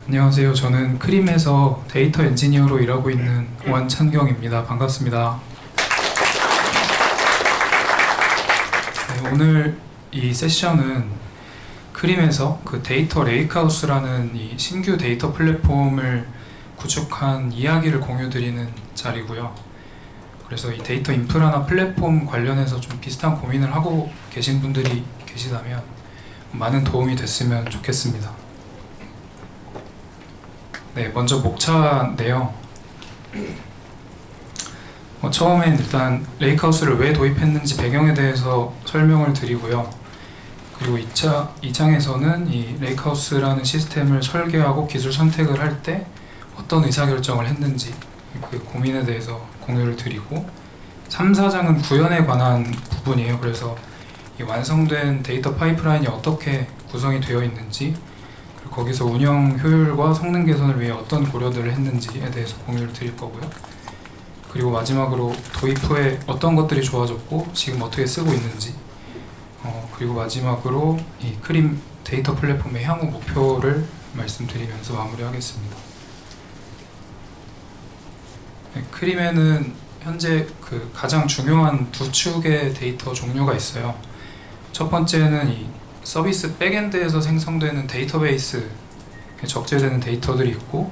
안녕하세요. 저는 크림에서 데이터 엔지니어로 일하고 있는 원찬경입니다. 반갑습니다. 네, 오늘 이 세션은 크림에서 그 데이터 레이크하우스라는 이 신규 데이터 플랫폼을 구축한 이야기를 공유드리는 자리고요. 그래서 이 데이터 인프라나 플랫폼 관련해서 좀 비슷한 고민을 하고 계신 분들이 계시다면 많은 도움이 됐으면 좋겠습니다. 네, 먼저 목차인데요. 처음엔 일단 레이크하우스를 왜 도입했는지 배경에 대해서 설명을 드리고요. 그리고 2장에서는 이 레이크하우스라는 시스템을 설계하고 기술 선택을 할 때 어떤 의사결정을 했는지 그 고민에 대해서 공유를 드리고 3, 4장은 구현에 관한 부분이에요. 그래서 이 완성된 데이터 파이프라인이 어떻게 구성이 되어 있는지, 거기서 운영 효율과 성능 개선을 위해 어떤 고려들을 했는지에 대해서 공유를 드릴 거고요. 그리고 마지막으로 도입 후에 어떤 것들이 좋아졌고 지금 어떻게 쓰고 있는지, 그리고 마지막으로 이 크림 데이터 플랫폼의 향후 목표를 말씀드리면서 마무리하겠습니다. 네, 크림에는 현재 그 가장 중요한 두 축의 데이터 종류가 있어요. 첫 번째는 이 서비스 백엔드에서 생성되는 데이터베이스, 적재되는 데이터들이 있고,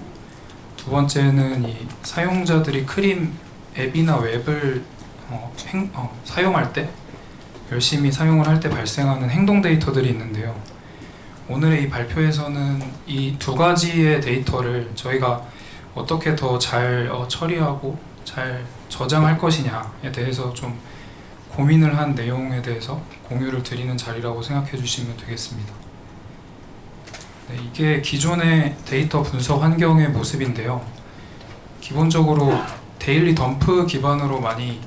두 번째는 이 사용자들이 크림 앱이나 웹을 사용할 때, 열심히 사용을 할 때 발생하는 행동 데이터들이 있는데요. 오늘의 이 발표에서는 이 두 가지의 데이터를 저희가 어떻게 더 잘 처리하고 잘 저장할 것이냐에 대해서 좀 고민을 한 내용에 대해서 공유를 드리는 자리라고 생각해 주시면 되겠습니다. 네, 이게 기존의 데이터 분석 환경의 모습인데요. 기본적으로 데일리 덤프 기반으로 많이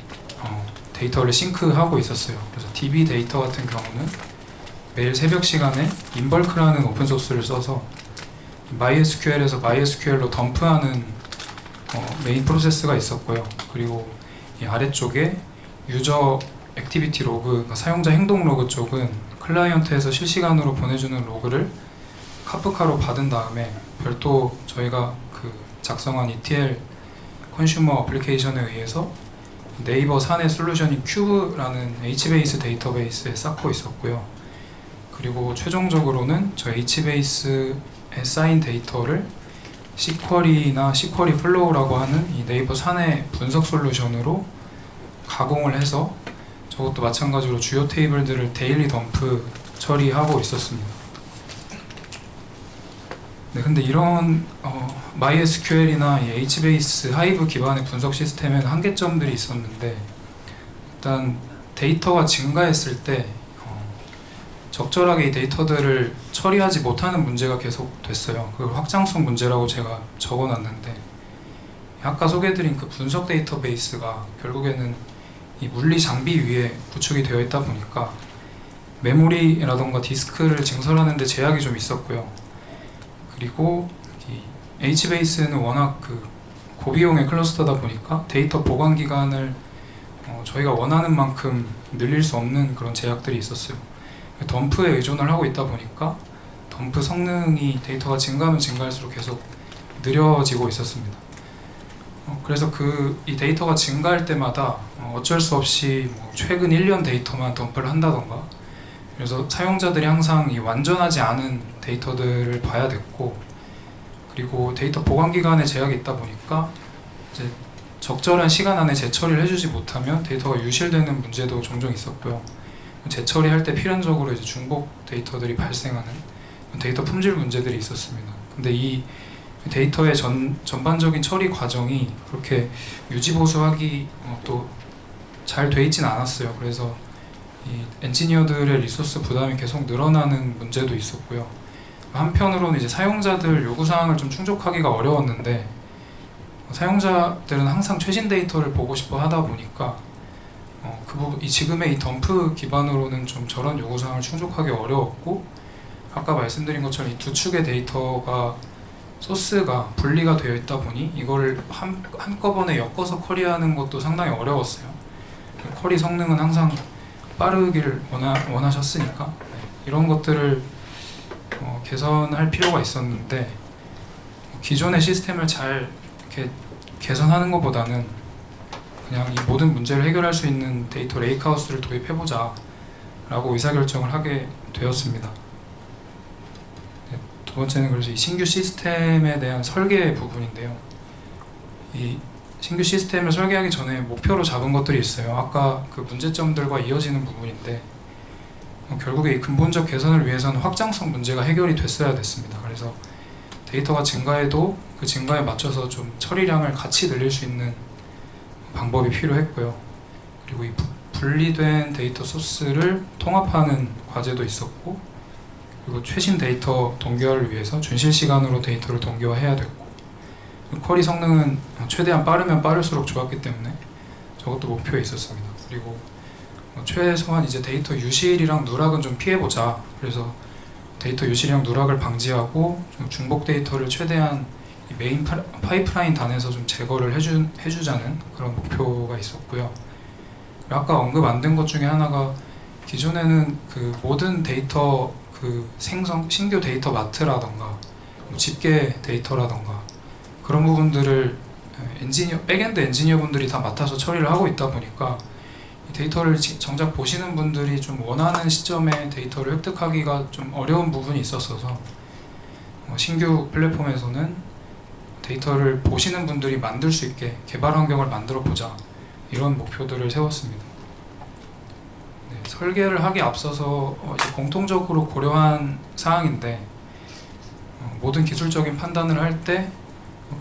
데이터를 싱크하고 있었어요. 그래서 DB 데이터 같은 경우는 매일 새벽 시간에 인벌크라는 오픈소스를 써서 MySQL에서 MySQL로 덤프하는 메인 프로세스가 있었고요. 그리고 이 아래쪽에 유저 액티비티 로그, 그러니까 사용자 행동 로그 쪽은 클라이언트에서 실시간으로 보내주는 로그를 카프카로 받은 다음에 별도 저희가 그 작성한 ETL 컨슈머 어플리케이션에 의해서 네이버 사내 솔루션인 큐브라는 HBase 데이터베이스에 쌓고 있었고요. 그리고 최종적으로는 저 HBase에 쌓인 데이터를 SQL이나 SQL 플로우라고 하는 이 네이버 사내 분석 솔루션으로 가공을 해서 저것도 마찬가지로 주요 테이블들을 데일리 덤프 처리하고 있었습니다. 네, 근데 이런 MySQL이나 이 HBase 하이브 기반의 분석 시스템에는 한계점들이 있었는데, 일단 데이터가 증가했을 때 적절하게 이 데이터들을 처리하지 못하는 문제가 계속 됐어요. 그걸 확장성 문제라고 제가 적어놨는데, 아까 소개해드린 그 분석 데이터베이스가 결국에는 이 물리 장비 위에 구축이 되어 있다 보니까 메모리라던가 디스크를 증설하는 데 제약이 좀 있었고요. 그리고 이 HBase는 워낙 그 고비용의 클러스터다 보니까 데이터 보관 기간을 저희가 원하는 만큼 늘릴 수 없는 그런 제약들이 있었어요. 덤프에 의존을 하고 있다 보니까 덤프 성능이 데이터가 증가하면 증가할수록 계속 느려지고 있었습니다. 그래서 이 데이터가 증가할 때마다 어쩔 수 없이 최근 1년 데이터만 덤프를 한다던가, 그래서 사용자들이 항상 이 완전하지 않은 데이터들을 봐야 됐고, 그리고 데이터 보관 기간에 제약이 있다 보니까 이제 적절한 시간 안에 재처리를 해주지 못하면 데이터가 유실되는 문제도 종종 있었고요. 재처리할 때 필연적으로 이제 중복 데이터들이 발생하는 데이터 품질 문제들이 있었습니다. 근데 이 데이터의 전반적인 처리 과정이 그렇게 유지보수하기 또 잘 돼 있진 않았어요. 그래서 이 엔지니어들의 리소스 부담이 계속 늘어나는 문제도 있었고요. 한편으로는 이제 사용자들 요구사항을 좀 충족하기가 어려웠는데, 사용자들은 항상 최신 데이터를 보고 싶어 하다 보니까 지금의 이 덤프 기반으로는 좀 저런 요구사항을 충족하기 어려웠고, 아까 말씀드린 것처럼 이 두 축의 데이터가 소스가 분리가 되어 있다 보니 이걸 한꺼번에 엮어서 쿼리하는 것도 상당히 어려웠어요. 쿼리 성능은 항상 빠르길 원하셨으니까 이런 것들을 개선할 필요가 있었는데, 기존의 시스템을 잘 이렇게 개선하는 것보다는 그냥 이 모든 문제를 해결할 수 있는 데이터 레이크하우스를 도입해보자 라고 의사결정을 하게 되었습니다. 네, 두 번째는 그래서 이 신규 시스템에 대한 설계 부분인데요. 이 신규 시스템을 설계하기 전에 목표로 잡은 것들이 있어요. 아까 그 문제점들과 이어지는 부분인데 결국에 이 근본적 개선을 위해서는 확장성 문제가 해결이 됐어야 됐습니다. 그래서 데이터가 증가해도 그 증가에 맞춰서 좀 처리량을 같이 늘릴 수 있는 방법이 필요했고요. 그리고 이 분리된 데이터 소스를 통합하는 과제도 있었고, 그리고 최신 데이터 동기화를 위해서 준실시간으로 데이터를 동기화해야 됐고, 쿼리 성능은 최대한 빠르면 빠를수록 좋았기 때문에 저것도 목표에 있었습니다. 그리고 최소한 이제 데이터 유실이랑 누락은 좀 피해보자. 그래서 데이터 유실이랑 누락을 방지하고 좀 중복 데이터를 최대한 이 메인 파이프라인 단에서 좀 제거를 해주자는 그런 목표가 있었고요. 아까 언급 안 된 것 중에 하나가 기존에는 그 모든 데이터 그 신규 데이터 마트라던가 집계 데이터라던가 그런 부분들을 백엔드 엔지니어 분들이 다 맡아서 처리를 하고 있다 보니까 이 데이터를 정작 보시는 분들이 좀 원하는 시점에 데이터를 획득하기가 좀 어려운 부분이 있었어서 신규 플랫폼에서는 데이터를 보시는 분들이 만들 수 있게 개발 환경을 만들어 보자, 이런 목표들을 세웠습니다. 네, 설계를 하기 앞서서 이제 공통적으로 고려한 사항인데 모든 기술적인 판단을 할 때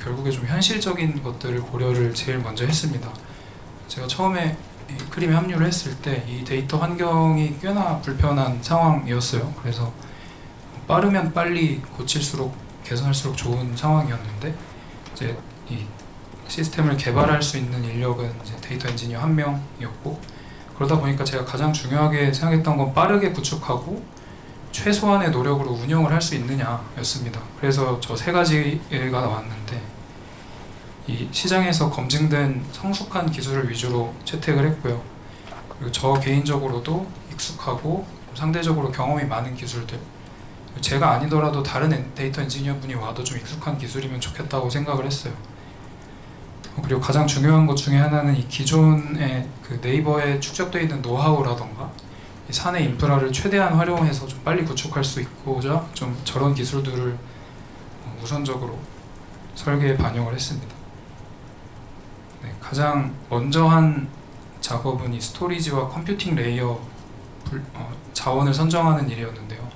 결국에 좀 현실적인 것들을 고려를 제일 먼저 했습니다. 제가 처음에 이 크림에 합류를 했을 때 이 데이터 환경이 꽤나 불편한 상황이었어요. 그래서 빠르면 빨리 고칠수록 개선할수록 좋은 상황이었는데, 이제 이 시스템을 개발할 수 있는 인력은 이제 데이터 엔지니어 1명이었고, 그러다 보니까 제가 가장 중요하게 생각했던 건 빠르게 구축하고 최소한의 노력으로 운영을 할 수 있느냐였습니다. 그래서 저 세 가지가 나왔는데, 이 시장에서 검증된 성숙한 기술을 위주로 채택을 했고요. 그리고 저 개인적으로도 익숙하고 상대적으로 경험이 많은 기술들, 제가 아니더라도 다른 데이터 엔지니어 분이 와도 좀 익숙한 기술이면 좋겠다고 생각을 했어요. 그리고 가장 중요한 것 중에 하나는 이 기존의 그 네이버에 축적되어 있는 노하우라던가 이 사내 인프라를 최대한 활용해서 좀 빨리 구축할 수 있고자 좀 저런 기술들을 우선적으로 설계에 반영을 했습니다. 네, 가장 먼저 한 작업은 이 스토리지와 컴퓨팅 레이어 자원을 선정하는 일이었는데요.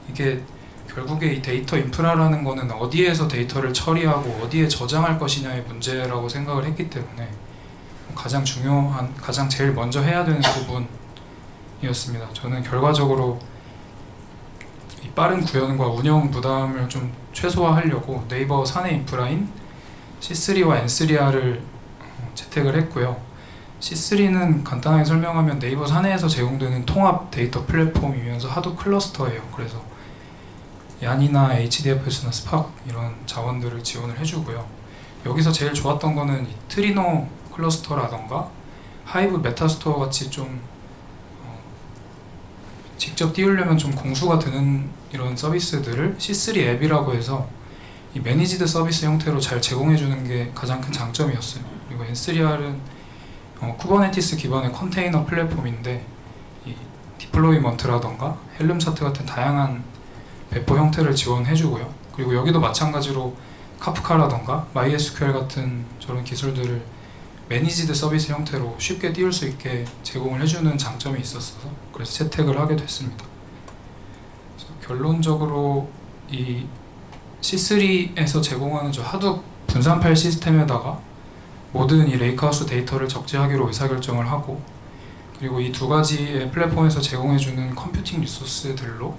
이게 결국에 이 데이터 인프라라는 거는 어디에서 데이터를 처리하고 어디에 저장할 것이냐의 문제라고 생각을 했기 때문에 가장 중요한, 가장 제일 먼저 해야 되는 부분이었습니다. 저는 결과적으로 이 빠른 구현과 운영 부담을 좀 최소화하려고 네이버 사내 인프라인 C3와 N3R을 채택을 했고요. C3는 간단하게 설명하면 네이버 사내에서 제공되는 통합 데이터 플랫폼이면서 하도 클러스터예요. 그래서 얀이나 HDFS나 스팍 이런 자원들을 지원을 해주고요. 여기서 제일 좋았던 거는 이 트리노 클러스터라던가 하이브 메타스토어 같이 좀 직접 띄우려면 좀 공수가 드는 이런 서비스들을 C3 앱이라고 해서 이 매니지드 서비스 형태로 잘 제공해주는 게 가장 큰 장점이었어요. 그리고 N3R은 쿠버네티스 기반의 컨테이너 플랫폼인데 이 디플로이먼트라던가 헬름 차트 같은 다양한 배포 형태를 지원해주고요. 그리고 여기도 마찬가지로 카프카라던가 MySQL 같은 저런 기술들을 매니지드 서비스 형태로 쉽게 띄울 수 있게 제공을 해주는 장점이 있었어서 그래서 채택을 하게 됐습니다. 그래서 결론적으로 이 C3에서 제공하는 저 하둡 분산 파일 시스템에다가 모든 이 레이크하우스 데이터를 적재하기로 의사결정을 하고, 그리고 이 두 가지의 플랫폼에서 제공해주는 컴퓨팅 리소스들로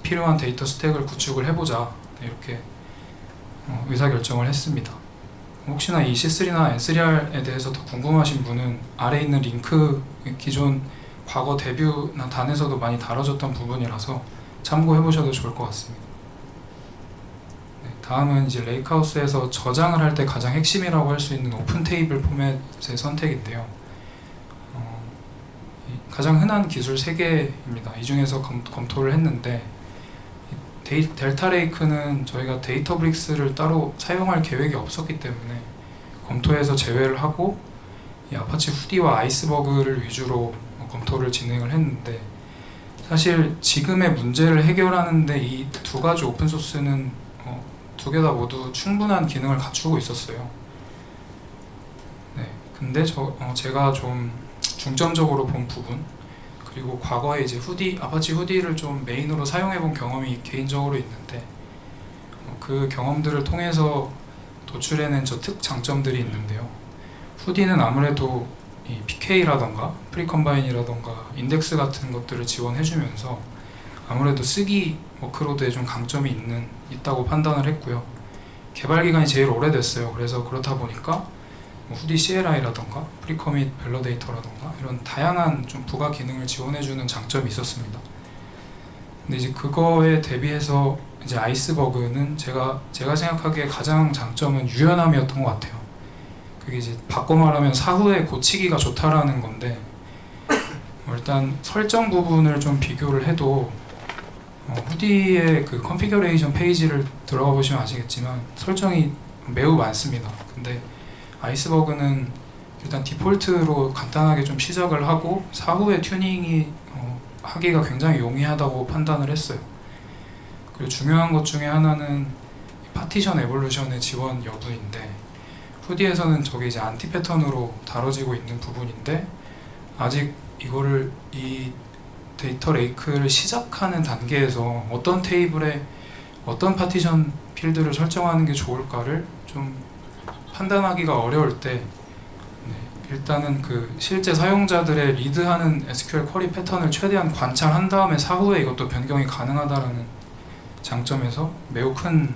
필요한 데이터 스택을 구축을 해보자, 이렇게 의사결정을 했습니다. 혹시나 이 C3나 N3R에 대해서 더 궁금하신 분은 아래에 있는 링크, 기존 과거 데뷔나 단에서도 많이 다뤄졌던 부분이라서 참고해보셔도 좋을 것 같습니다. 네, 다음은 이제 레이크하우스에서 저장을 할 때 가장 핵심이라고 할 수 있는 오픈 테이블 포맷의 선택인데요. 가장 흔한 기술 3개입니다. 이 중에서 검토를 했는데 델타 레이크는 저희가 데이터브릭스를 따로 사용할 계획이 없었기 때문에 검토해서 제외를 하고 이 아파치 후디와 아이스버그를 위주로 검토를 진행을 했는데, 사실 지금의 문제를 해결하는데 이 두 가지 오픈소스는 두 개 다 모두 충분한 기능을 갖추고 있었어요. 네, 근데 제가 좀 중점적으로 본 부분, 그리고 과거에 이제 아파치 후디를 좀 메인으로 사용해본 경험이 개인적으로 있는데, 그 경험들을 통해서 도출해낸 저 특장점들이 있는데요. 후디는 아무래도 이 PK라던가 프리컴바인이라던가 인덱스 같은 것들을 지원해주면서 아무래도 쓰기 워크로드에 좀 강점이 있다고 판단을 했고요. 개발 기간이 제일 오래됐어요. 그래서 그렇다 보니까 후디 CLI라던가 프리커밋 밸러데이터라던가 이런 다양한 좀 부가 기능을 지원해주는 장점이 있었습니다. 근데 이제 그거에 대비해서 이제 아이스버그는 제가 생각하기에 가장 장점은 유연함이었던 것 같아요. 그게 이제 바꿔 말하면 사후에 고치기가 좋다라는 건데, 일단 설정 부분을 좀 비교를 해도 후디의 그 컨피규레이션 페이지를 들어가 보시면 아시겠지만 설정이 매우 많습니다. 근데 아이스버그는 일단 디폴트로 간단하게 좀 시작을 하고 사후에 튜닝이 하기가 굉장히 용이하다고 판단을 했어요. 그리고 중요한 것 중에 하나는 파티션 에볼루션의 지원 여부인데, 후디에서는 저게 이제 안티 패턴으로 다뤄지고 있는 부분인데, 아직 이 데이터 레이크를 시작하는 단계에서 어떤 테이블에 어떤 파티션 필드를 설정하는 게 좋을까를 좀 판단하기가 어려울 때, 일단은 그 실제 사용자들의 리드하는 SQL 쿼리 패턴을 최대한 관찰한 다음에 사후에 이것도 변경이 가능하다라는 장점에서 매우 큰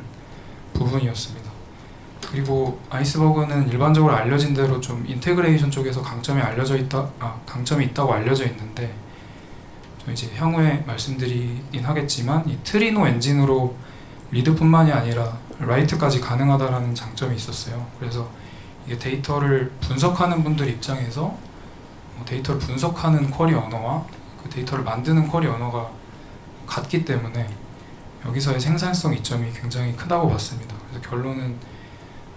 부분이었습니다. 그리고 아이스버그는 일반적으로 알려진 대로 좀 인테그레이션 쪽에서 강점이 있다고 알려져 있는데, 저 이제 향후에 말씀드리긴 하겠지만 이 트리노 엔진으로 리드뿐만이 아니라 라이트까지 가능하다라는 장점이 있었어요. 그래서 이게 데이터를 분석하는 분들 입장에서 데이터를 분석하는 쿼리 언어와 그 데이터를 만드는 쿼리 언어가 같기 때문에 여기서의 생산성 이점이 굉장히 크다고 봤습니다. 그래서 결론은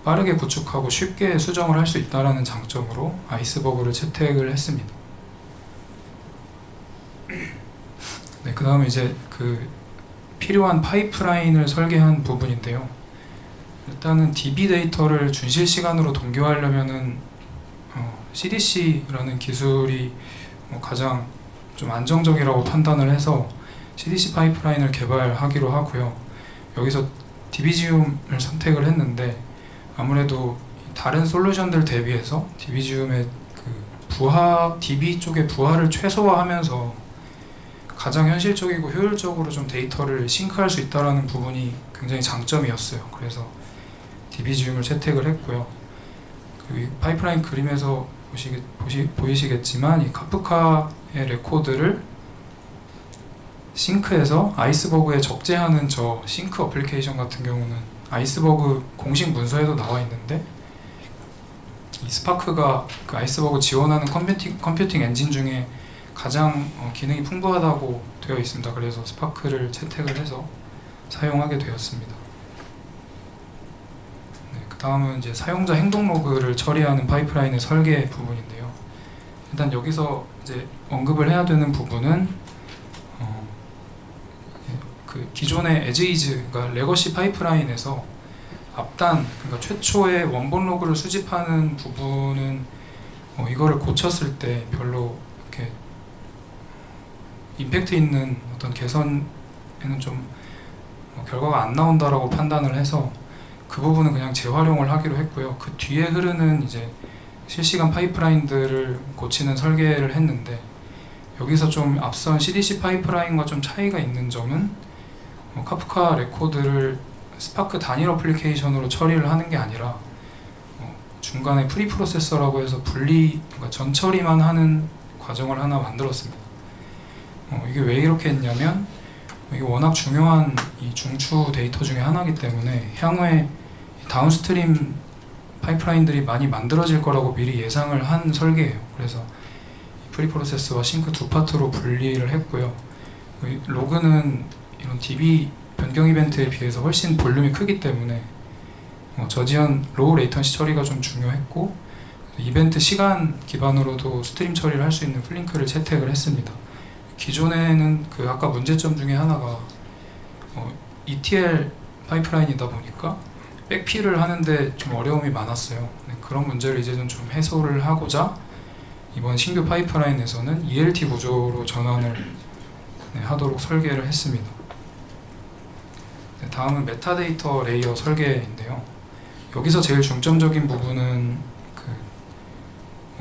빠르게 구축하고 쉽게 수정을 할 수 있다는 장점으로 아이스버그를 채택을 했습니다. 네, 그 다음에 이제 그 필요한 파이프라인을 설계한 부분인데요. 일단은 DB 데이터를 준실 시간으로 동기화하려면은 CDC라는 기술이 가장 좀 안정적이라고 판단을 해서 CDC 파이프라인을 개발하기로 하고요. 여기서 DBGUM을 선택을 했는데, 아무래도 다른 솔루션들 대비해서 DBGUM의 그 DB 쪽의 부하를 최소화하면서 가장 현실적이고 효율적으로 좀 데이터를 싱크할 수 있다는 부분이 굉장히 장점이었어요. 그래서 DBGUM을 채택을 했고요. 그 파이프라인 그림에서 보이시겠지만 이 카프카의 레코드를 싱크해서 아이스버그에 적재하는 저 싱크 어플리케이션 같은 경우는 아이스버그 공식 문서에도 나와 있는데, 이 스파크가 그 아이스버그 지원하는 컴퓨팅 엔진 중에 가장 기능이 풍부하다고 되어 있습니다. 그래서 스파크를 채택을 해서 사용하게 되었습니다. 네, 그 다음은 이제 사용자 행동 로그를 처리하는 파이프라인의 설계 부분인데요. 일단 여기서 이제 언급을 해야 되는 부분은 그 기존의 as-is, 그러니까 레거시 파이프라인에서 그러니까 최초의 원본 로그를 수집하는 부분은 이거를 고쳤을 때 별로 이렇게 임팩트 있는 어떤 개선에는 좀 결과가 안 나온다라고 판단을 해서 그 부분은 그냥 재활용을 하기로 했고요. 그 뒤에 흐르는 이제 실시간 파이프라인들을 고치는 설계를 했는데, 여기서 좀 앞선 CDC 파이프라인과 좀 차이가 있는 점은 카프카 레코드를 스파크 단일 어플리케이션으로 처리를 하는 게 아니라 중간에 프리 프로세서라고 해서 그러니까 전처리만 하는 과정을 하나 만들었습니다. 이게 왜 이렇게 했냐면, 이게 워낙 중요한 이 중추 데이터 중에 하나이기 때문에 향후에 다운스트림 파이프라인들이 많이 만들어질 거라고 미리 예상을 한 설계예요. 그래서 프리 프로세스와 싱크 두 파트로 분리를 했고요. 로그는 이런 DB 변경 이벤트에 비해서 훨씬 볼륨이 크기 때문에 저지연 로우 레이턴시 처리가 좀 중요했고, 이벤트 시간 기반으로도 스트림 처리를 할 수 있는 플링크를 채택을 했습니다. 기존에는 그 아까 문제점 중에 하나가 ETL 파이프라인이다 보니까 백필을 하는데 좀 어려움이 많았어요. 네, 그런 문제를 이제는 좀 해소를 하고자 이번 신규 파이프라인에서는 ELT 구조로 전환을 하도록 설계를 했습니다. 네, 다음은 메타데이터 레이어 설계인데요. 여기서 제일 중점적인 부분은 그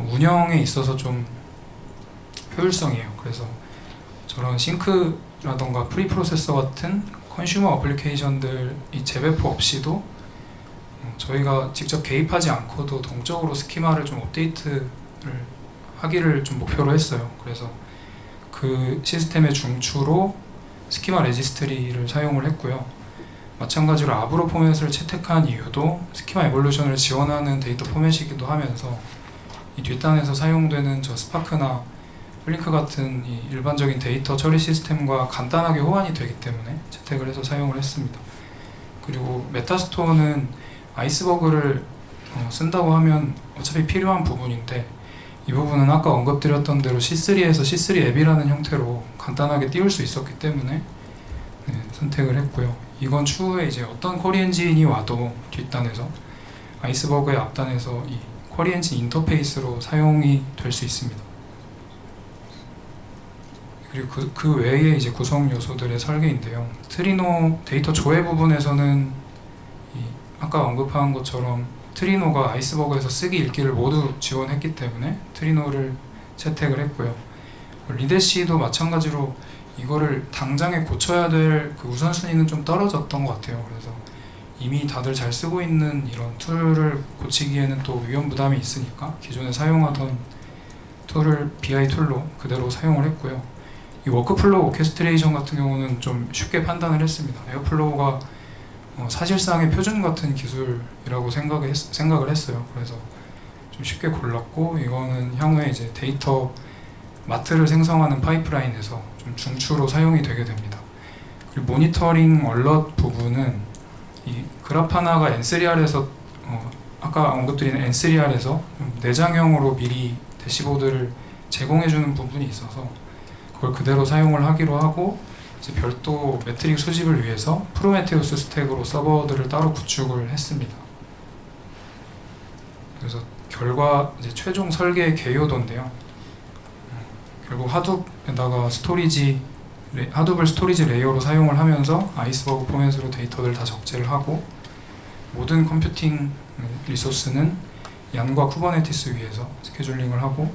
운영에 있어서 좀 효율성이에요. 그래서 저런 싱크라던가 프리프로세서 같은 컨슈머 어플리케이션들이 재배포 없이도 저희가 직접 개입하지 않고도 동적으로 스키마를 좀 업데이트를 하기를 좀 목표로 했어요. 그래서 그 시스템의 중추로 스키마 레지스트리를 사용을 했고요. 마찬가지로 아브로 포맷을 채택한 이유도 스키마 에볼루션을 지원하는 데이터 포맷이기도 하면서 이 뒷단에서 사용되는 저 스파크나 플링크 같은 이 일반적인 데이터 처리 시스템과 간단하게 호환이 되기 때문에 채택을 해서 사용을 했습니다. 그리고 메타스토어는 아이스버그를 쓴다고 하면 어차피 필요한 부분인데, 이 부분은 아까 언급드렸던 대로 C3에서 C3 앱이라는 형태로 간단하게 띄울 수 있었기 때문에 선택을 했고요. 이건 추후에 이제 어떤 쿼리 엔진이 와도 뒷단에서 아이스버그의 앞단에서 이 쿼리 엔진 인터페이스로 사용이 될 수 있습니다. 그리고 그 외에 이제 구성 요소들의 설계인데요. 트리노 데이터 조회 부분에서는 아까 언급한 것처럼 트리노가 아이스버그에서 쓰기 읽기를 모두 지원했기 때문에 트리노를 채택을 했고요. 리데시도 마찬가지로 이거를 당장에 고쳐야 될 그 우선순위는 좀 떨어졌던 것 같아요. 그래서 이미 다들 잘 쓰고 있는 이런 툴을 고치기에는 또 위험 부담이 있으니까 기존에 사용하던 툴을 BI 툴로 그대로 사용을 했고요. 이 워크플로우 오케스트레이션 같은 경우는 좀 쉽게 판단을 했습니다. 에어플로우가 사실상의 표준 같은 기술이라고 생각을 했어요. 그래서 좀 쉽게 골랐고, 이거는 향후에 이제 데이터 마트를 생성하는 파이프라인에서 좀 중추로 사용이 되게 됩니다. 그리고 모니터링 얼럿 부분은 이 그라파나가 N3R에서 아까 언급드린 N3R에서 내장형으로 미리 대시보드를 제공해주는 부분이 있어서 그걸 그대로 사용을 하기로 하고, 이제 별도 매트릭 수집을 위해서 프로메테우스 스택으로 서버들을 따로 구축을 했습니다. 그래서 결과 이제 최종 설계 개요도인데요. 결국 하둡에다가 하둡을 스토리지 레이어로 사용을 하면서 아이스버그 포맷으로 데이터들 다 적재를 하고, 모든 컴퓨팅 리소스는 얀과 쿠버네티스 위에서 스케줄링을 하고,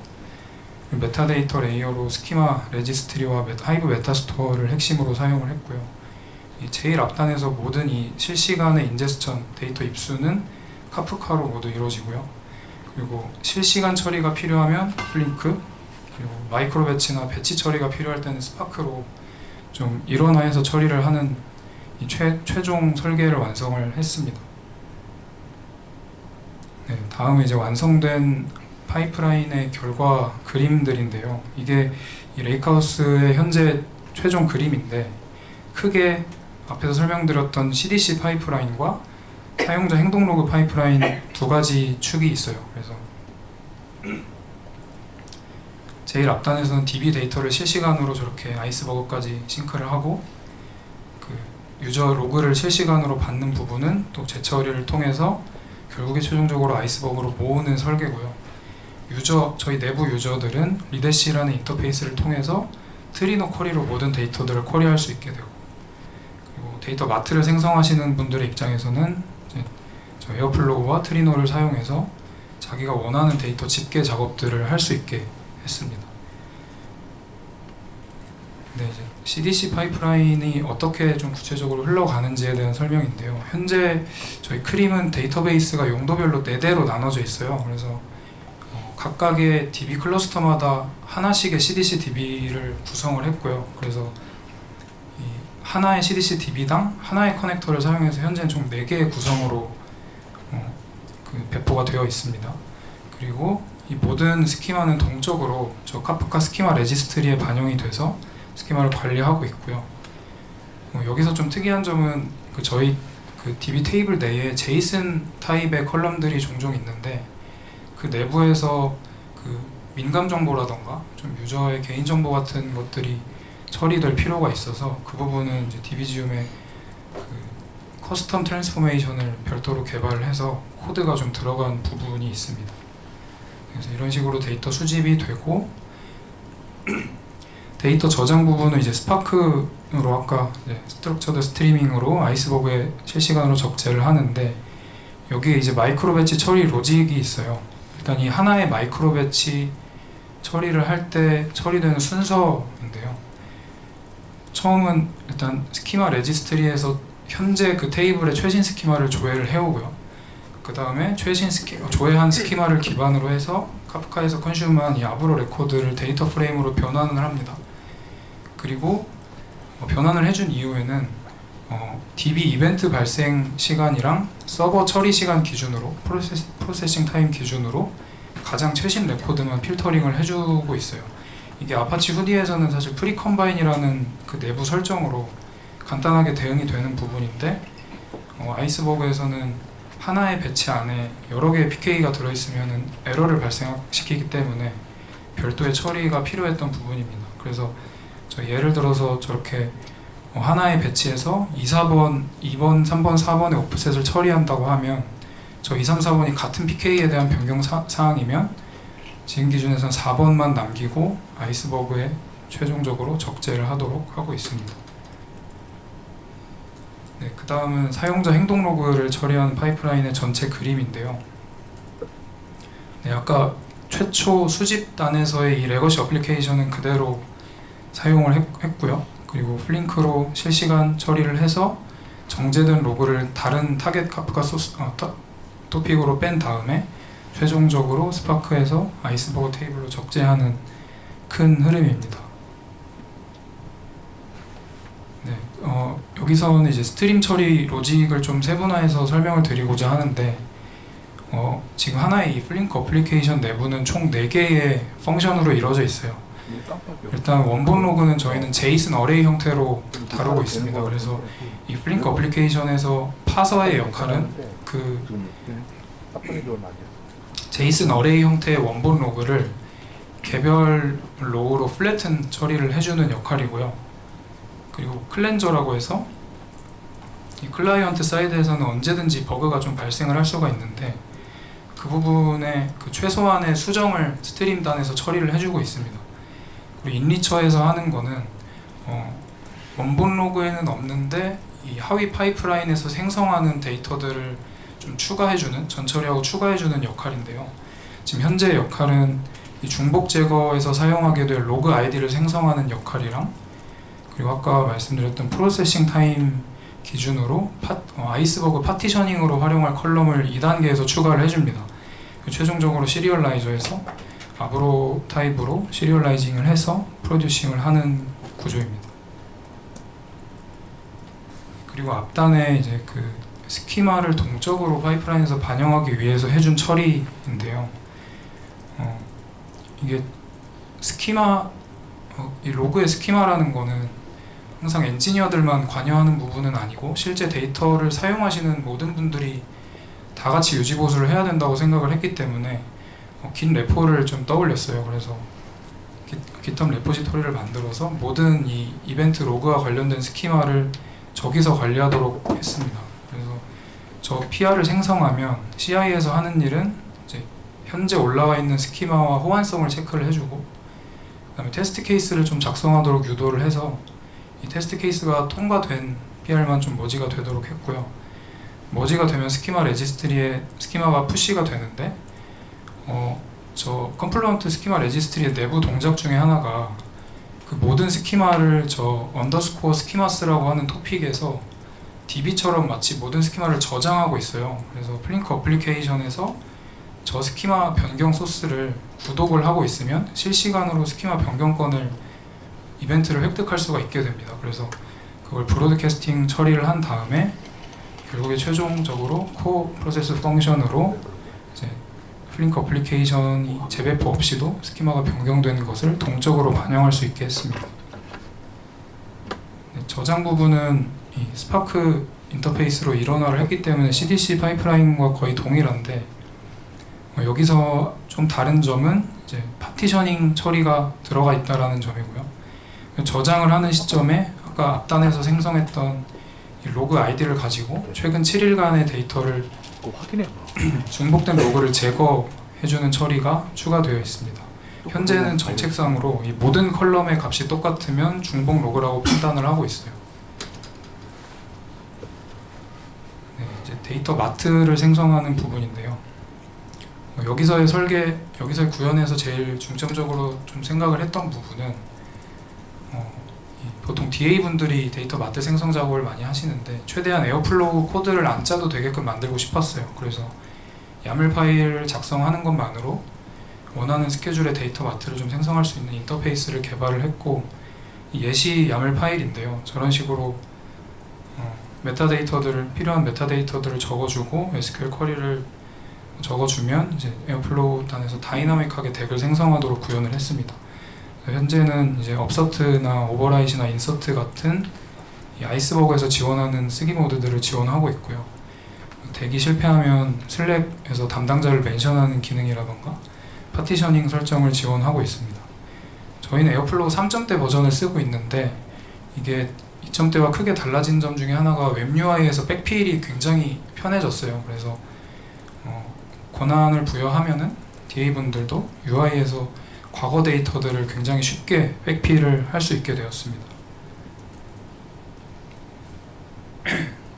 메타데이터 레이어로 스키마 레지스트리와 하이브 메타스토어를 핵심으로 사용을 했고요. 제일 앞단에서 모든 이 실시간의 인제스천 데이터 입수는 카프카로 모두 이루어지고요. 그리고 실시간 처리가 필요하면 플링크, 그리고 마이크로 배치나 배치 처리가 필요할 때는 스파크로 좀 일원화해서 처리를 하는 이 최종 설계를 완성을 했습니다. 네, 다음은 이제 완성된 파이프라인의 결과 그림들인데요. 이게 이 레이크하우스의 현재 최종 그림인데, 크게 앞에서 설명드렸던 CDC 파이프라인과 사용자 행동 로그 파이프라인 두 가지 축이 있어요. 그래서 제일 앞단에서는 DB 데이터를 실시간으로 저렇게 아이스버그까지 싱크를 하고, 그 유저 로그를 실시간으로 받는 부분은 또 재처리를 통해서 결국에 최종적으로 아이스버그로 모으는 설계고요. 저희 내부 유저들은 리데시라는 인터페이스를 통해서 트리노 쿼리로 모든 데이터들을 쿼리할 수 있게 되고, 그리고 데이터 마트를 생성하시는 분들의 입장에서는 이제 저 에어플로우와 트리노를 사용해서 자기가 원하는 데이터 집계 작업들을 할 수 있게 했습니다. 네, 이제 CDC 파이프라인이 어떻게 좀 구체적으로 흘러가는지에 대한 설명인데요. 현재 저희 크림은 데이터베이스가 용도별로 4대로 나눠져 있어요. 그래서 각각의 DB 클러스터마다 하나씩의 CDC DB를 구성을 했고요. 그래서 이 하나의 CDC DB당 하나의 커넥터를 사용해서 현재는 총 4개의 구성으로 그 배포가 되어 있습니다. 그리고 이 모든 스키마는 동적으로 저 카프카 스키마 레지스트리에 반영이 돼서 스키마를 관리하고 있고요. 여기서 좀 특이한 점은 저희 DB 테이블 내에 제이슨 타입의 컬럼들이 종종 있는데 그 내부에서 민감 정보라던가 좀 유저의 개인 정보 같은 것들이 처리될 필요가 있어서 그 부분은 이제 DB지움의 커스텀 트랜스포메이션을 별도로 개발을 해서 코드가 좀 들어간 부분이 있습니다. 그래서 이런 식으로 데이터 수집이 되고 데이터 저장 부분은 이제 스파크로 아까 스트럭처드 스트리밍으로 아이스버그에 실시간으로 적재를 하는데 여기에 이제 마이크로 배치 처리 로직이 있어요. 일단 이 하나의 마이크로 배치 처리를 할 때 처리되는 순서인데요. 처음은 일단 스키마 레지스트리에서 현재 그 테이블의 최신 스키마를 조회를 해오고요. 그 다음에 조회한 스키마를 기반으로 해서 카프카에서 컨슘한 이 아브로 레코드를 데이터 프레임으로 변환을 합니다. 그리고 변환을 해준 이후에는 DB 이벤트 발생 시간이랑 서버 처리 시간 기준으로 프로세싱 타임 기준으로 가장 최신 레코드만 필터링을 해주고 있어요. 이게 아파치 후디에서는 사실 프리컴바인이라는 그 내부 설정으로 간단하게 대응이 되는 부분인데 아이스버그에서는 하나의 배치 안에 여러 개의 PK가 들어있으면 에러를 발생시키기 때문에 별도의 처리가 필요했던 부분입니다. 그래서 예를 들어서 저렇게 하나의 배치에서 2, 4번, 2번, 3번, 4번의 오프셋을 처리한다고 하면 저 2, 3, 4번이 같은 PK에 대한 변경 사항이면 지금 기준에서는 4번만 남기고 아이스버그에 최종적으로 적재를 하도록 하고 있습니다. 네, 그 다음은 사용자 행동 로그를 처리하는 파이프라인의 전체 그림인데요. 네, 아까 최초 수집단에서의 이 레거시 어플리케이션은 그대로 사용을 했고요. 그리고 플링크로 실시간 처리를 해서 정제된 로그를 다른 타겟 카프카 소스 토픽으로 뺀 다음에 최종적으로 스파크에서 아이스버그 테이블로 적재하는 큰 흐름입니다. 네, 여기서는 이제 스트림 처리 로직을 좀 세분화해서 설명을 드리고자 하는데 지금 하나의 이 플링크 어플리케이션 내부는 총 4개의 펑션으로 이루어져 있어요. 일단 원본 로그는 저희는 제이슨 어레이 형태로 다루고 있습니다. 그래서 이 플링크 어플리케이션에서 파서의 역할은 제이슨 어레이 형태의 원본 로그를 개별 로우로 플래튼 처리를 해주는 역할이고요. 그리고 클렌저라고 해서 이 클라이언트 사이드에서는 언제든지 버그가 좀 발생을 할 수가 있는데 그 부분에 최소한의 수정을 스트림단에서 처리를 해주고 있습니다. 그리고 인리처에서 하는 거는 원본 로그에는 없는데 이 하위 파이프라인에서 생성하는 데이터들을 좀 추가해주는, 전처리하고 추가해주는 역할인데요. 지금 현재의 역할은 이 중복 제거에서 사용하게 될 로그 아이디를 생성하는 역할이랑 그리고 아까 말씀드렸던 프로세싱 타임 기준으로 아이스버그 파티셔닝으로 활용할 컬럼을 2단계에서 추가를 해줍니다. 최종적으로 시리얼라이저에서 아브로 타입으로 시리얼라이징을 해서 프로듀싱을 하는 구조입니다. 그리고 앞단에 이제 스키마를 동적으로 파이프라인에서 반영하기 위해서 해준 처리인데요. 이게 스키마, 이 로그의 스키마라는 거는 항상 엔지니어들만 관여하는 부분은 아니고 실제 데이터를 사용하시는 모든 분들이 다 같이 유지보수를 해야 된다고 생각을 했기 때문에 긴 레포를 좀 떠올렸어요. 그래서 GitHub 레포지토리를 만들어서 모든 이 이벤트 로그와 관련된 스키마를 저기서 관리하도록 했습니다. 그래서 저 PR을 생성하면 CI에서 하는 일은 이제 현재 올라와 있는 스키마와 호환성을 체크를 해주고 그다음에 테스트 케이스를 좀 작성하도록 유도를 해서 이 테스트 케이스가 통과된 PR만 좀 머지가 되도록 했고요. 머지가 되면 스키마 레지스트리에 스키마가 푸시가 되는데 저 컴플루언트 스키마 레지스트리의 내부 동작 중에 하나가 그 모든 스키마를 저 언더스코어 스키마스라고 하는 토픽에서 DB처럼 마치 모든 스키마를 저장하고 있어요. 그래서 플링크 어플리케이션에서 저 스키마 변경 소스를 구독을 하고 있으면 실시간으로 스키마 변경권을 이벤트를 획득할 수가 있게 됩니다. 그래서 그걸 브로드캐스팅 처리를 한 다음에 결국에 최종적으로 코어 프로세스 펑션으로 이제 플링크 어플리케이션이 재배포 없이도 스키마가 변경되는 것을 동적으로 반영할 수 있게 했습니다. 네, 저장 부분은 이 스파크 인터페이스로 일원화를 했기 때문에 CDC 파이프라인과 거의 동일한데 여기서 좀 다른 점은 이제 파티셔닝 처리가 들어가 있다라는 점이고요. 저장을 하는 시점에 아까 앞단에서 생성했던 이 로그 아이디를 가지고 최근 7일간의 데이터를 중복된 로그를 제거해주는 처리가 추가되어 있습니다. 현재는 정책상으로 이 모든 컬럼의 값이 똑같으면 중복 로그라고 판단을 하고 있어요. 네, 이제 데이터 마트를 생성하는 부분인데요. 여기서의 구현에서 제일 중점적으로 좀 생각을 했던 부분은 보통 DA 분들이 데이터 마트 생성 작업을 많이 하시는데 최대한 에어플로우 코드를 안 짜도 되게끔 만들고 싶었어요. 그래서 야물 파일을 작성하는 것만으로 원하는 스케줄의 데이터 마트를 좀 생성할 수 있는 인터페이스를 개발을 했고, 이 예시 야물 파일인데요. 저런 식으로 필요한 메타데이터들을 적어주고 SQL 쿼리를 적어주면 이제 에어플로우 단에서 다이나믹하게 덱을 생성하도록 구현을 했습니다. 현재는 이제 업서트나 오버라이트나 인서트 같은 이 아이스버그에서 지원하는 쓰기 모드들을 지원하고 있고요. 덱이 실패하면 슬랙에서 담당자를 멘션하는 기능이라던가 파티셔닝 설정을 지원하고 있습니다. 저희는 에어플로우 3.0대 버전을 쓰고 있는데 이게 2.0대와 크게 달라진 점 중에 하나가 웹 UI에서 백필이 굉장히 편해졌어요. 그래서 권한을 부여하면은 DA 분들도 UI에서 과거 데이터들을 굉장히 쉽게 백필을 할 수 있게 되었습니다.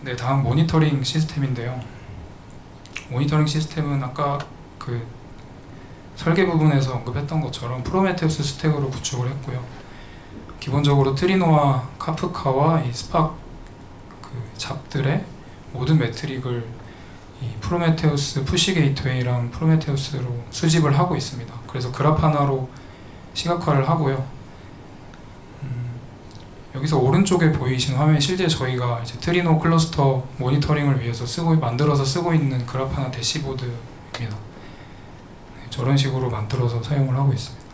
네, 다음 모니터링 시스템인데요. 모니터링 시스템은 아까 그 설계 부분에서 언급했던 것처럼 프로메테우스 스택으로 구축을 했고요. 기본적으로 트리노와 카프카와 이 스팍 그 잡들의 모든 매트릭을 이 프로메테우스 푸시 게이트웨이랑 프로메테우스로 수집을 하고 있습니다. 그래서 그래프 하나로 시각화를 하고요. 여기서 오른쪽에 보이시는 화면이 실제 저희가 이제 트리노 클러스터 모니터링을 위해서 만들어서 쓰고 있는 그래프 하나 대시보드입니다. 네, 저런 식으로 만들어서 사용을 하고 있습니다.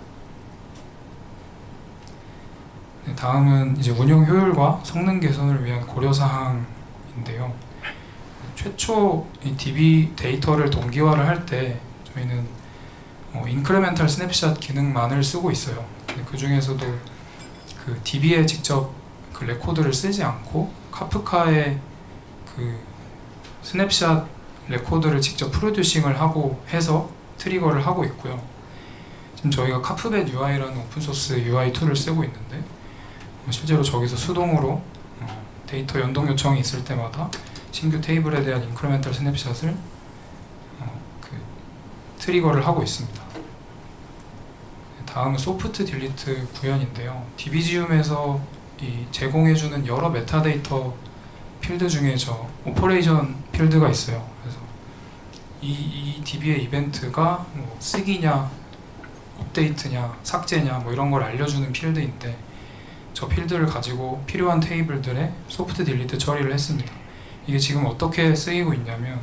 네, 다음은 이제 운영 효율과 성능 개선을 위한 고려사항인데요. 최초 이 DB 데이터를 동기화를 할 때 저희는 인크레멘탈 스냅샷 기능만을 쓰고 있어요. 그 중에서도 그 DB에 직접 그 레코드를 쓰지 않고 카프카의 그 스냅샷 레코드를 직접 프로듀싱을 하고 해서 트리거를 하고 있고요. 지금 저희가 카프벳 UI라는 오픈소스 UI 툴을 쓰고 있는데 실제로 저기서 수동으로 데이터 연동 요청이 있을 때마다 신규 테이블에 대한 인크리멘탈 스냅샷을 트리거를 하고 있습니다. 다음은 소프트 딜리트 구현인데요. DBGUM에서 제공해주는 여러 메타데이터 필드 중에 저 오퍼레이션 필드가 있어요. 그래서 이 DB의 이벤트가 뭐 쓰기냐, 업데이트냐, 삭제냐 뭐 이런 걸 알려주는 필드인데 저 필드를 가지고 필요한 테이블들의 소프트 딜리트 처리를 했습니다. 이게 지금 어떻게 쓰이고 있냐면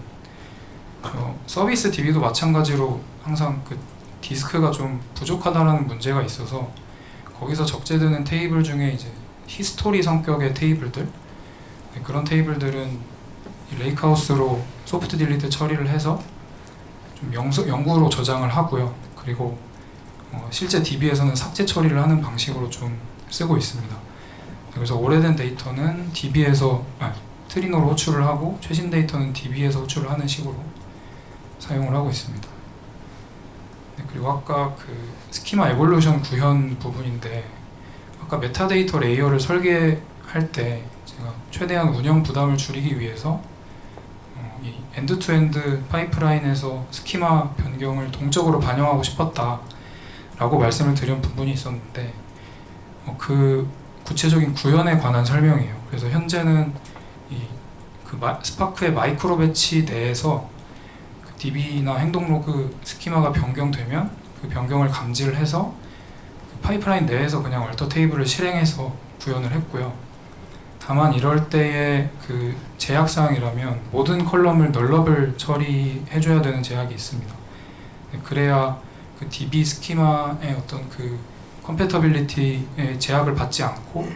서비스 DB도 마찬가지로 항상 그 디스크가 좀 부족하다라는 문제가 있어서 거기서 적재되는 테이블 중에 이제 히스토리 성격의 테이블들, 그런 테이블들은 레이크하우스로 소프트 딜리트 처리를 해서 좀 영구로 저장을 하고요. 그리고 실제 DB에서는 삭제 처리를 하는 방식으로 좀 쓰고 있습니다. 그래서 오래된 데이터는 트리노로 호출을 하고 최신 데이터는 DB에서 호출을 하는 식으로 사용을 하고 있습니다. 네, 그리고 아까 그 스키마 에볼루션 구현 부분인데 아까 메타데이터 레이어를 설계할 때 제가 최대한 운영 부담을 줄이기 위해서 이 엔드-투-엔드 파이프라인에서 스키마 변경을 동적으로 반영하고 싶었다 라고 말씀을 드린 부분이 있었는데 그 구체적인 구현에 관한 설명이에요. 그래서 현재는 스파크의 마이크로 배치 내에서 그 DB나 행동 로그 스키마가 변경되면 그 변경을 감지를 해서 그 파이프라인 내에서 그냥 얼터 테이블을 실행해서 구현을 했고요. 다만 이럴 때의 그 제약 사항이라면 모든 컬럼을 널러블 처리해줘야 되는 제약이 있습니다. 그래야 그 DB 스키마의 어떤 그 컴패터빌리티의 제약을 받지 않고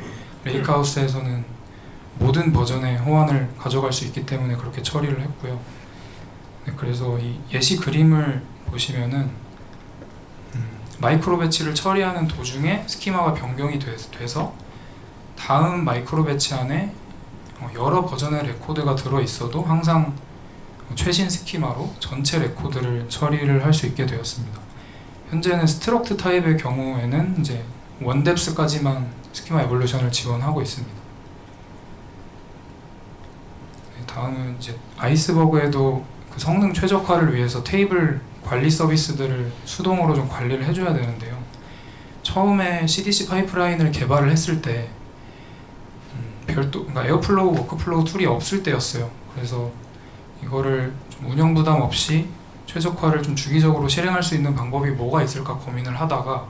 레이크하우스에서는 모든 버전의 호환을 가져갈 수 있기 때문에 그렇게 처리를 했고요. 네, 그래서 이 예시 그림을 보시면은 마이크로 배치를 처리하는 도중에 스키마가 변경이 돼서 다음 마이크로 배치 안에 여러 버전의 레코드가 들어있어도 항상 최신 스키마로 전체 레코드를 처리를 할 수 있게 되었습니다. 현재는 스트럭트 타입의 경우에는 이제 원뎁스까지만 스키마 에볼루션을 지원하고 있습니다. 네, 다음은 이제 아이스버그에도 그 성능 최적화를 위해서 테이블 관리 서비스들을 수동으로 좀 관리를 해줘야 되는데요. 처음에 CDC 파이프라인을 개발을 했을 때 별도, 그러니까 에어플로우, 워크플로우 툴이 없을 때였어요. 그래서 이거를 좀 운영 부담 없이 최적화를 좀 주기적으로 실행할 수 있는 방법이 뭐가 있을까 고민을 하다가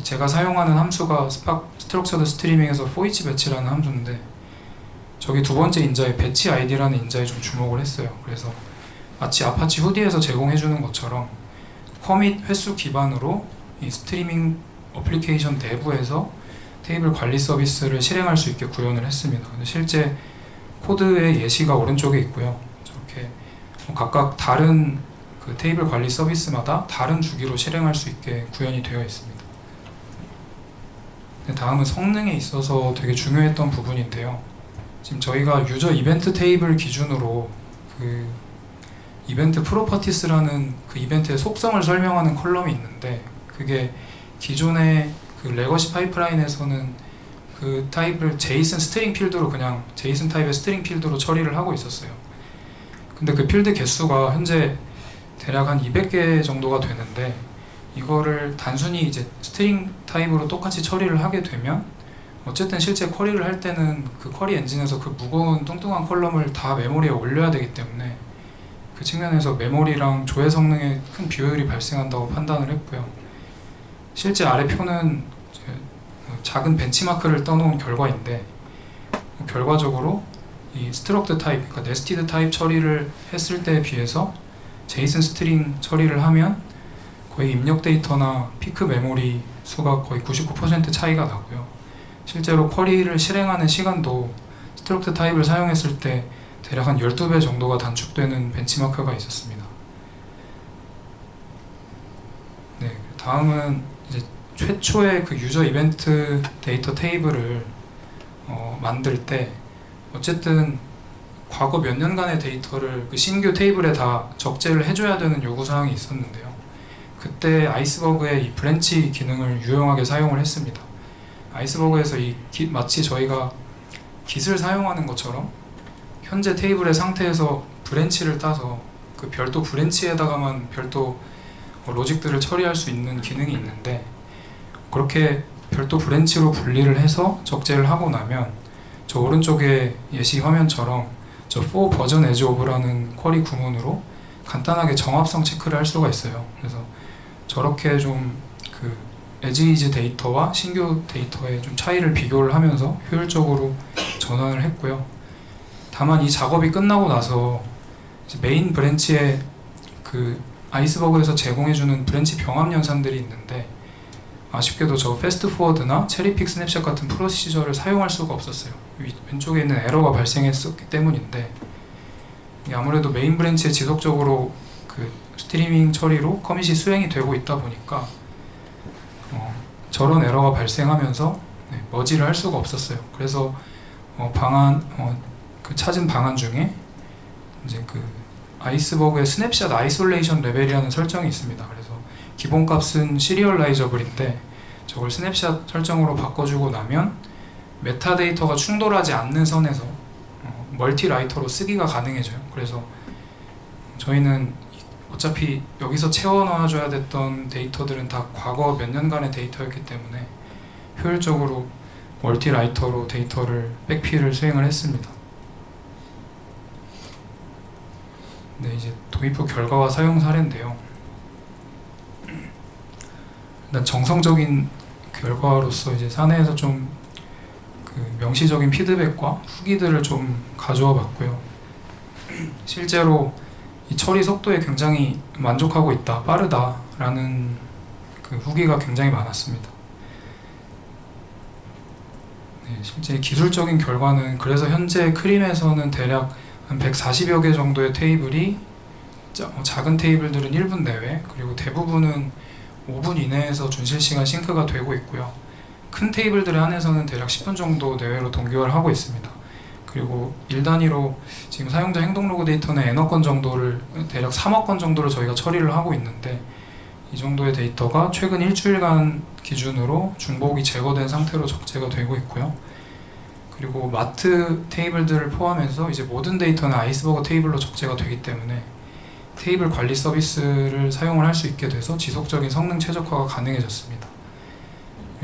제가 사용하는 함수가 스트럭처드 스트리밍에서 포이치 배치라는 함수인데 저기 두 번째 인자에 배치 아이디라는 인자에 좀 주목을 했어요. 그래서 마치 아파치 후디에서 제공해주는 것처럼 커밋 횟수 기반으로 이 스트리밍 어플리케이션 내부에서 테이블 관리 서비스를 실행할 수 있게 구현을 했습니다. 근데 실제 코드의 예시가 오른쪽에 있고요. 저렇게 각각 다른 그 테이블 관리 서비스마다 다른 주기로 실행할 수 있게 구현이 되어 있습니다. 다음은 성능에 있어서 되게 중요했던 부분인데요. 지금 저희가 유저 이벤트 테이블 기준으로 그 이벤트 프로퍼티스라는 그 이벤트의 속성을 설명하는 컬럼이 있는데 그게 기존의 그 레거시 파이프라인에서는 그 타입을 제이슨 스트링 필드로 그냥 제이슨 타입의 스트링 필드로 처리를 하고 있었어요. 근데 그 필드 개수가 현재 대략 한 200개 정도가 되는데 이거를 단순히 이제 스트링 타입으로 똑같이 처리를 하게 되면 어쨌든 실제 쿼리를 할 때는 그 쿼리 엔진에서 그 무거운 뚱뚱한 컬럼을 다 메모리에 올려야 되기 때문에 그 측면에서 메모리랑 조회 성능에 큰 비효율이 발생한다고 판단을 했고요. 실제 아래 표는 작은 벤치마크를 떠놓은 결과인데 결과적으로 이 스트럭트 타입, 그러니까 네스티드 타입 처리를 했을 때에 비해서 제이슨 스트링 처리를 하면 거의 입력 데이터나 피크 메모리 수가 거의 99% 차이가 나고요. 실제로 쿼리를 실행하는 시간도 스트럭트 타입을 사용했을 때 대략 한 12배 정도가 단축되는 벤치마크가 있었습니다. 네, 다음은 이제 최초의 그 유저 이벤트 데이터 테이블을 만들 때 어쨌든 과거 몇 년간의 데이터를 그 신규 테이블에 다 적재를 해줘야 되는 요구사항이 있었는데요. 그때 아이스버그의 이 브랜치 기능을 유용하게 사용을 했습니다. 아이스버그에서 마치 저희가 깃을 사용하는 것처럼 현재 테이블의 상태에서 브랜치를 따서 그 별도 브랜치에다가만 별도 로직들을 처리할 수 있는 기능이 있는데 그렇게 별도 브랜치로 분리를 해서 적재를 하고 나면 저 오른쪽에 예시 화면처럼 저 for 버전 as of라는 쿼리 구문으로 간단하게 정합성 체크를 할 수가 있어요. 그래서 저렇게 좀 그 as 데이터와 신규 데이터의 좀 차이를 비교를 하면서 효율적으로 전환을 했고요. 다만 이 작업이 끝나고 나서 이제 메인 브랜치에 그 아이스버그에서 제공해주는 브랜치 병합 연산들이 있는데 아쉽게도 저 패스트 포워드나 체리픽 스냅샷 같은 프로시저를 사용할 수가 없었어요. 왼쪽에 있는 에러가 발생했었기 때문인데 아무래도 메인 브랜치에 지속적으로 그 스트리밍 처리로 커밋이 수행이 되고 있다 보니까 저런 에러가 발생하면서 머지를 할 수가 없었어요. 그래서 그 찾은 방안 중에 이제 그 아이스버그의 스냅샷 아이솔레이션 레벨이라는 설정이 있습니다. 그래서 기본값은 시리얼라이저블인데 저걸 스냅샷 설정으로 바꿔주고 나면 메타데이터가 충돌하지 않는 선에서 멀티라이터로 쓰기가 가능해져요. 그래서 저희는 어차피 여기서 채워넣어줘야 됐던 데이터들은 다 과거 몇 년간의 데이터였기 때문에 효율적으로 멀티라이터로 데이터를 백필을 수행을 했습니다. 네, 이제 도입 후 결과와 사용 사례인데요. 일단 정성적인 결과로서 이제 사내에서 좀 그 명시적인 피드백과 후기들을 좀 가져와 봤고요. 실제로 이 처리 속도에 굉장히 만족하고 있다, 빠르다라는 그 후기가 굉장히 많았습니다. 네, 실제 기술적인 결과는 그래서 현재 크림에서는 대략 한 140여 개 정도의 테이블이 작은 테이블들은 1분 내외, 그리고 대부분은 5분 이내에서 준실시간 싱크가 되고 있고요. 큰 테이블들에 한해서는 대략 10분 정도 내외로 동기화를 하고 있습니다. 그리고 일 단위로 지금 사용자 행동 로그 데이터는 n억 건 정도를, 대략 3억 건 정도를 저희가 처리를 하고 있는데, 이 정도의 데이터가 최근 일주일간 기준으로 중복이 제거된 상태로 적재가 되고 있고요. 그리고 마트 테이블들을 포함해서 이제 모든 데이터는 아이스버거 테이블로 적재가 되기 때문에 테이블 관리 서비스를 사용을 할 수 있게 돼서 지속적인 성능 최적화가 가능해졌습니다.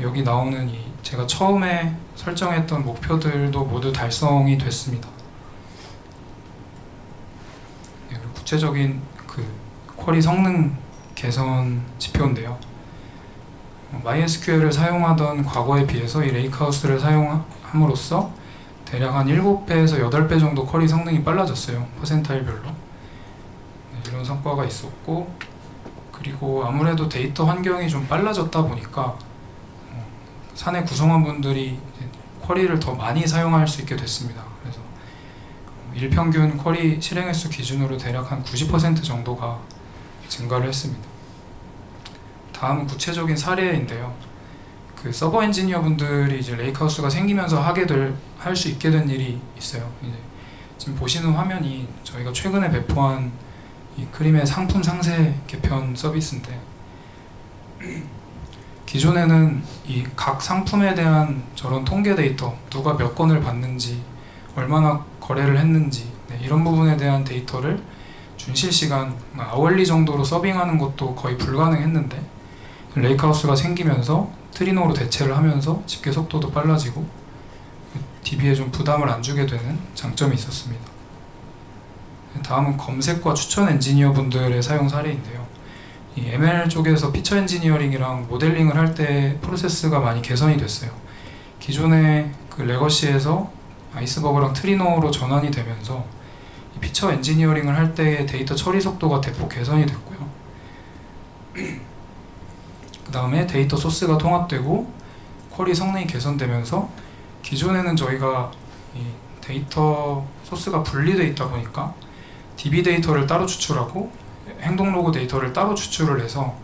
여기 나오는 이 제가 처음에 설정했던 목표들도 모두 달성이 됐습니다. 네, 그리고 구체적인 그 쿼리 성능 개선 지표인데요. MySQL을 사용하던 과거에 비해서 이 레이크하우스를 사용함으로써 대략 한 7배에서 8배 정도 쿼리 성능이 빨라졌어요. 퍼센타일별로. 네, 이런 성과가 있었고, 그리고 아무래도 데이터 환경이 좀 빨라졌다 보니까 사내 구성원분들이 쿼리를 더 많이 사용할 수 있게 됐습니다. 그래서 일평균 쿼리 실행 횟수 기준으로 대략 한 90% 정도가 증가를 했습니다. 다음은 구체적인 사례인데요. 그 서버 엔지니어 분들이 이제 레이크하우스가 생기면서 할 수 있게 된 일이 있어요. 이제 지금 보시는 화면이 저희가 최근에 배포한 이 크림의 상품 상세 개편 서비스인데, 기존에는 이 각 상품에 대한 저런 통계 데이터, 누가 몇 건을 받는지, 얼마나 거래를 했는지, 네, 이런 부분에 대한 데이터를 준실시간, 아월리 정도로 서빙하는 것도 거의 불가능했는데, 레이크하우스가 생기면서 트리노로 대체를 하면서 집계 속도도 빨라지고 DB에 좀 부담을 안 주게 되는 장점이 있었습니다. 다음은 검색과 추천 엔지니어 분들의 사용 사례인데요. 이 ML 쪽에서 피처 엔지니어링이랑 모델링을 할 때 프로세스가 많이 개선이 됐어요. 기존의 그 레거시에서 아이스버그랑 트리노로 전환이 되면서 이 피처 엔지니어링을 할 때의 데이터 처리 속도가 대폭 개선이 됐고요. 그 다음에 데이터 소스가 통합되고 쿼리 성능이 개선되면서, 기존에는 저희가 이 데이터 소스가 분리되어 있다 보니까 DB 데이터를 따로 추출하고 행동 로그 데이터를 따로 추출을 해서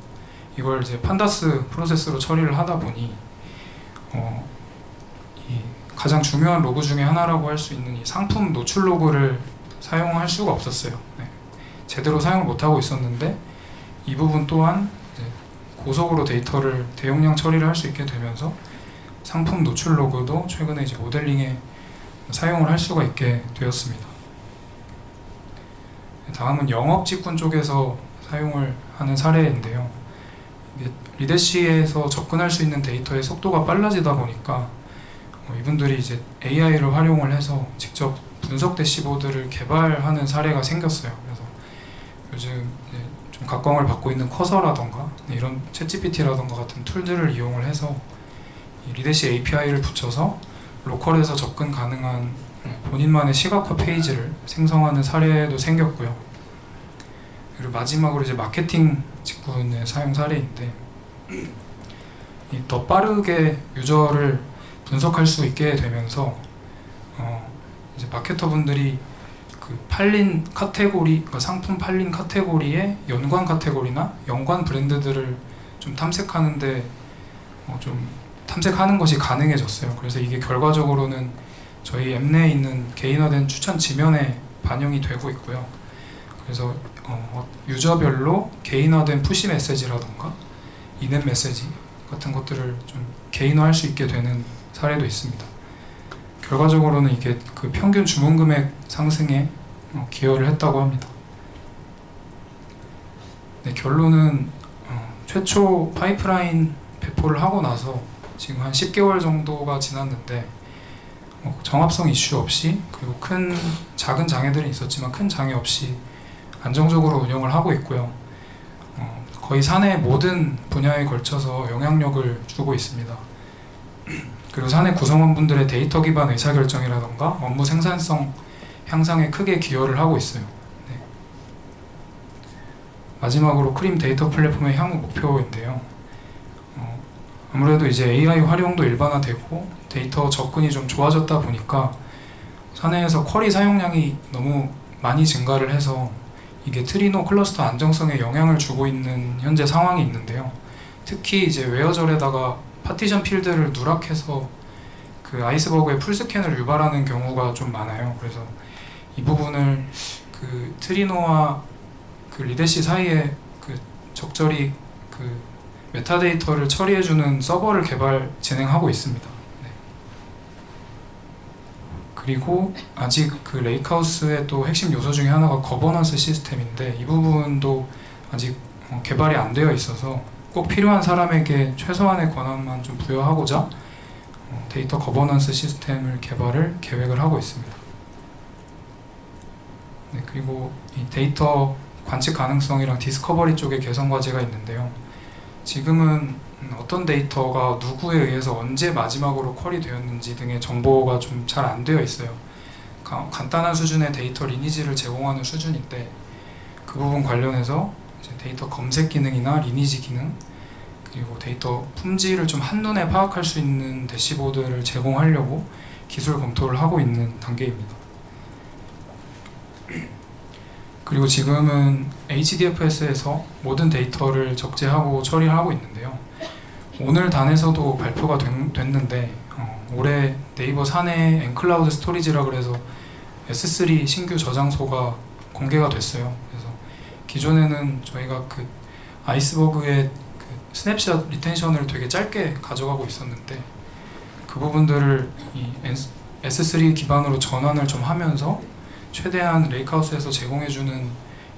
이걸 이제 판다스 프로세스로 처리를 하다 보니 이 가장 중요한 로그 중에 하나라고 할 수 있는 이 상품 노출 로그를 사용할 수가 없었어요. 네. 제대로 사용을 못하고 있었는데, 이 부분 또한 이제 고속으로 데이터를 대용량 처리를 할 수 있게 되면서 상품 노출 로그도 최근에 이제 모델링에 사용을 할 수가 있게 되었습니다. 다음은 영업 직군 쪽에서 사용을 하는 사례인데요. 리대시에서 접근할 수 있는 데이터의 속도가 빨라지다 보니까 이분들이 이제 AI를 활용을 해서 직접 분석 대시보드를 개발하는 사례가 생겼어요. 그래서 요즘 좀 각광을 받고 있는 커서라던가 이런 챗GPT라던가 같은 툴들을 이용을 해서 이 리대시 API를 붙여서 로컬에서 접근 가능한 본인만의 시각화 페이지를 생성하는 사례도 생겼고요. 그리고 마지막으로 이제 마케팅 직군의 사용 사례인데, 더 빠르게 유저를 분석할 수 있게 되면서 이제 마케터 분들이 그 팔린 카테고리, 그러니까 상품 팔린 카테고리의 연관 카테고리나 연관 브랜드들을 좀 탐색하는데 좀 탐색하는 것이 가능해졌어요. 그래서 이게 결과적으로는 저희 앱 내에 있는 개인화된 추천 지면에 반영이 되고 있고요. 그래서 유저별로 개인화된 푸시 메시지라던가 이넷 메시지 같은 것들을 좀 개인화할 수 있게 되는 사례도 있습니다. 결과적으로는 이게 그 평균 주문 금액 상승에 기여를 했다고 합니다. 네, 결론은 최초 파이프라인 배포를 하고 나서 지금 한 10개월 정도가 지났는데 정합성 이슈 없이, 그리고 작은 장애들은 있었지만 큰 장애 없이 안정적으로 운영을 하고 있고요. 거의 사내 모든 분야에 걸쳐서 영향력을 주고 있습니다. 그리고 사내 구성원분들의 데이터 기반 의사결정이라던가 업무 생산성 향상에 크게 기여를 하고 있어요. 네. 마지막으로 크림 데이터 플랫폼의 향후 목표인데요. 아무래도 이제 AI 활용도 일반화되고 데이터 접근이 좀 좋아졌다 보니까 사내에서 쿼리 사용량이 너무 많이 증가를 해서 이게 트리노 클러스터 안정성에 영향을 주고 있는 현재 상황이 있는데요. 특히 이제 웨어절에다가 파티션 필드를 누락해서 그 아이스버그의 풀스캔을 유발하는 경우가 좀 많아요. 그래서 이 부분을 그 트리노와 그 리데시 사이에 그 적절히 그 메타데이터를 처리해주는 서버를 진행하고 있습니다. 네. 그리고 아직 그 레이크하우스의 또 핵심 요소 중에 하나가 거버넌스 시스템인데 이 부분도 아직 개발이 안 되어 있어서 꼭 필요한 사람에게 최소한의 권한만 좀 부여하고자 데이터 거버넌스 시스템을 계획을 하고 있습니다. 네, 그리고 이 데이터 관측 가능성이랑 디스커버리 쪽에 개선 과제가 있는데요. 지금은 어떤 데이터가 누구에 의해서 언제 마지막으로 쿼리되었는지 등의 정보가 좀 잘 안 되어 있어요. 간단한 수준의 데이터 리니지를 제공하는 수준인데 그 부분 관련해서 이제 데이터 검색 기능이나 리니지 기능 그리고 데이터 품질을 좀 한눈에 파악할 수 있는 대시보드를 제공하려고 기술 검토를 하고 있는 단계입니다. 그리고 지금은 HDFS에서 모든 데이터를 적재하고 처리를 하고 있는데요. 오늘 단에서도 발표가 됐는데 올해 네이버 사내 엔클라우드 스토리지라 그래서 S3 신규 저장소가 공개가 됐어요. 그래서 기존에는 저희가 그 아이스버그의 그 스냅샷 리텐션을 되게 짧게 가져가고 있었는데 그 부분들을 이 S3 기반으로 전환을 좀 하면서 최대한 레이크하우스에서 제공해주는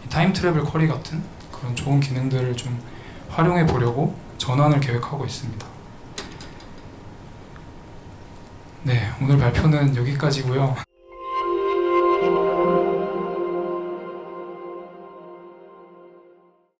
이 타임트래블 쿼리 같은 그런 좋은 기능들을 좀 활용해 보려고 전환을 계획하고 있습니다. 네, 오늘 발표는 여기까지고요.